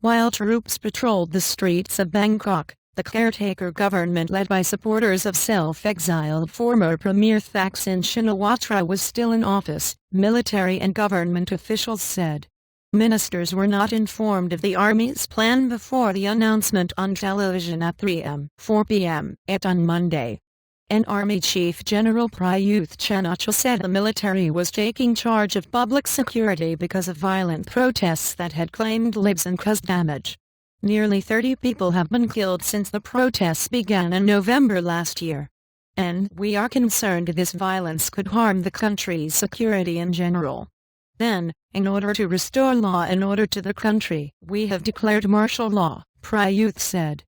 While troops patrolled the streets of Bangkok, the caretaker government led by supporters of self-exiled former Premier Thaksin Shinawatra was still in office, military and government officials said. Ministers were not informed of the army's plan before the announcement on television at 4 p.m. on Monday. An Army Chief General Prayuth Chan-ocha said the military was taking charge of public security because of violent protests that had claimed lives and caused damage. Nearly 30 people have been killed since the protests began in November last year. And we are concerned this violence could harm the country's security in general. Then, in order to restore law and order to the country, we have declared martial law, Prayuth said.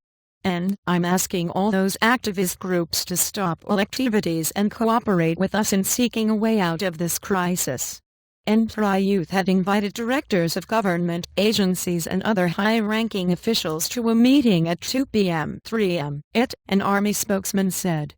And I'm asking all those activist groups to stop all activities and cooperate with us in seeking a way out of this crisis. And Prayuth had invited directors of government agencies and other high-ranking officials to a meeting at 2 p.m. an army spokesman said.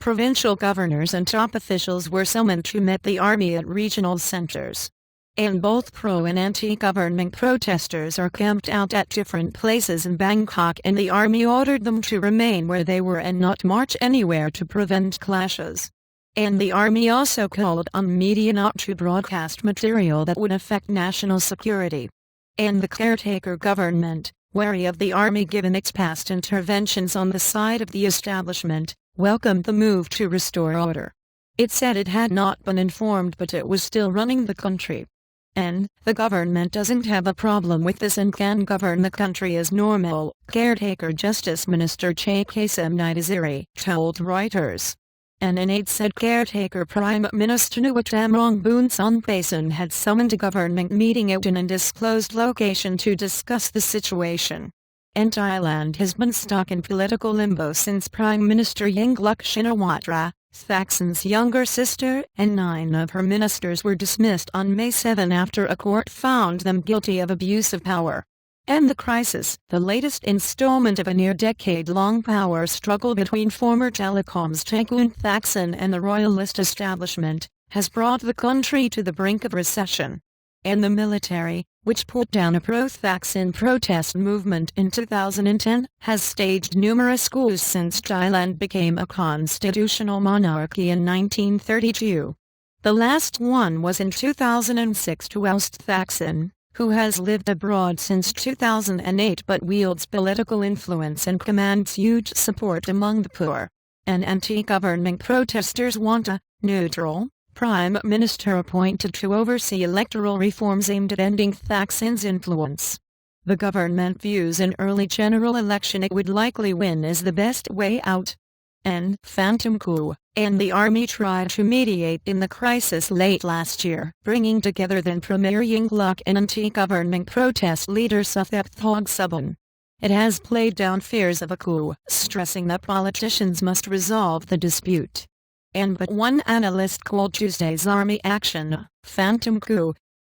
Provincial governors and top officials were summoned to meet the army at regional centers. And both pro- and anti-government protesters are camped out at different places in Bangkok, and the army ordered them to remain where they were and not march anywhere to prevent clashes. And the army also called on media not to broadcast material that would affect national security. And the caretaker government, wary of the army given its past interventions on the side of the establishment, welcomed the move to restore order. It said it had not been informed, but it was still running the country. And the government doesn't have a problem with this and can govern the country as normal, Caretaker Justice Minister Thaksin Shinawatra told Reuters. And an aide said Caretaker Prime Minister Nguyen Son had summoned a government meeting at an undisclosed location to discuss the situation. And Thailand has been stuck in political limbo since Prime Minister Yingluck Shinawatra, Thaksin's younger sister, and 9 of her ministers were dismissed on May 7 after a court found them guilty of abuse of power. And the crisis, the latest installment of a near-decade-long power struggle between former telecoms tycoon Thaksin and the royalist establishment, has brought the country to the brink of recession. And the military, which put down a pro-Thaksin protest movement in 2010, has staged numerous coups since Thailand became a constitutional monarchy in 1932. The last one was in 2006 to oust Thaksin, who has lived abroad since 2008 but wields political influence and commands huge support among the poor. And anti-government protesters want a neutral Prime Minister appointed to oversee electoral reforms aimed at ending Thaksin's influence. The government views an early general election it would likely win as the best way out. An phantom coup, and the army tried to mediate in the crisis late last year, bringing together then Premier Yingluck and anti-government protest leader Suthep Thaugsuban. It has played down fears of a coup, stressing that politicians must resolve the dispute. But one analyst called Tuesday's army action a phantom coup.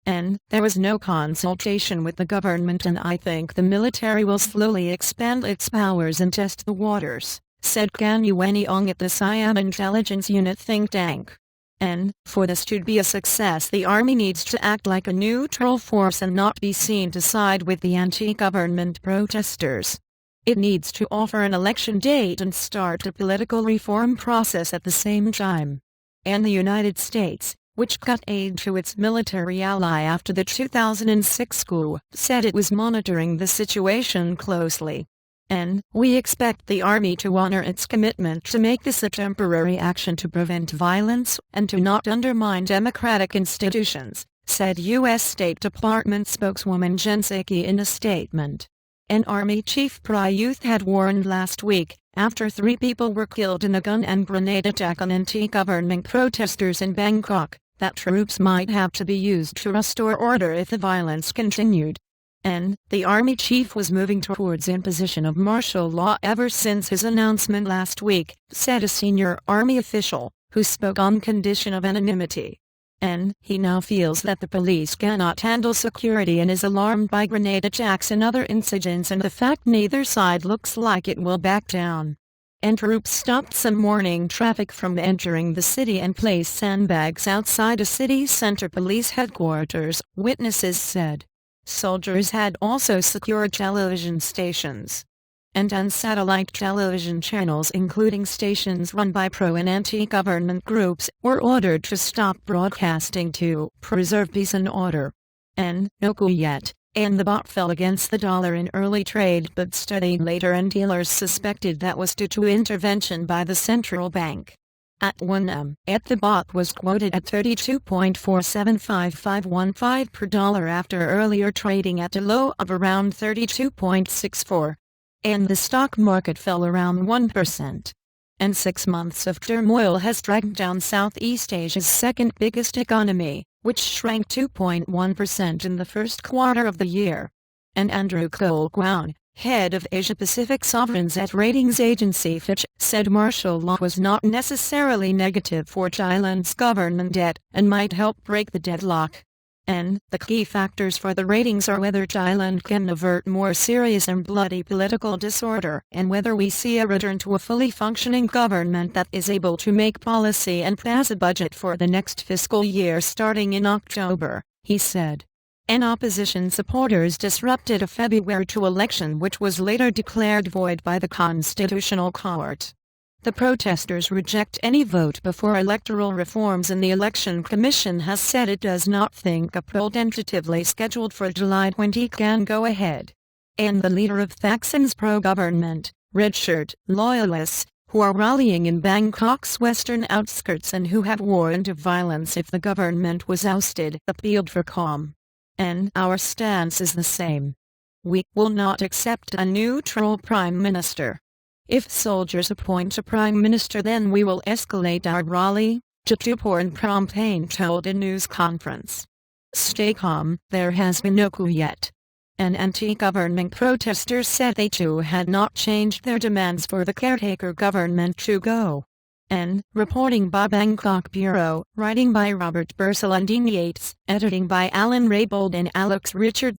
And there was no consultation with the government, and I think the military will slowly expand its powers and test the waters, said Kan Yueniong at the Siam Intelligence Unit think tank. And, for this to be a success, the army needs to act like a neutral force and not be seen to side with the anti-government protesters. It needs to offer an election date and start a political reform process at the same time. And the United States, which cut aid to its military ally after the 2006 coup, said it was monitoring the situation closely. And we expect the army to honor its commitment to make this a temporary action to prevent violence and to not undermine democratic institutions, said U.S. State Department spokeswoman Jen Psaki in a statement. An Army Chief Prayuth had warned last week, after 3 people were killed in a gun and grenade attack on anti-government protesters in Bangkok, that troops might have to be used to restore order if the violence continued. And the Army Chief was moving towards imposition of martial law ever since his announcement last week, said a senior Army official, who spoke on condition of anonymity. And he now feels that the police cannot handle security and is alarmed by grenade attacks and other incidents and the fact neither side looks like it will back down. And troops stopped some morning traffic from entering the city and placed sandbags outside a city center police headquarters, witnesses said. Soldiers had also secured television stations and satellite television channels, including stations run by pro- and anti-government groups, were ordered to stop broadcasting to preserve peace and order. No coup yet, and the baht fell against the dollar in early trade but steadied later, and dealers suspected that was due to intervention by the central bank. At 1 m, the baht was quoted at 32.47515 per dollar after earlier trading at a low of around 32.64. And the stock market fell around 1%. And 6 months of turmoil has dragged down Southeast Asia's second biggest economy, which shrank 2.1% in the first quarter of the year. And Andrew Cole-Guan, head of Asia-Pacific sovereigns at ratings agency Fitch, said martial law was not necessarily negative for Thailand's government debt and might help break the deadlock. And the key factors for the ratings are whether Thailand can avert more serious and bloody political disorder, and whether we see a return to a fully functioning government that is able to make policy and pass a budget for the next fiscal year starting in October, he said. And opposition supporters disrupted a February 2 election which was later declared void by the Constitutional Court. The protesters reject any vote before electoral reforms, and the Election Commission has said it does not think a poll tentatively scheduled for July 20 can go ahead. And the leader of Thaksin's pro-government, red-shirt loyalists, who are rallying in Bangkok's western outskirts and who have warned of violence if the government was ousted, appealed for calm. And our stance is the same. We will not accept a neutral prime minister. If soldiers appoint a prime minister, then we will escalate our rally, Jatuporn Prompane told a news conference. Stay calm, there has been no coup yet. An anti-government protesters said they too had not changed their demands for the caretaker government to go. And, reporting by Bangkok Bureau, writing by Robert Bursalandin Yates, editing by Alan Raybould and Alex Richard.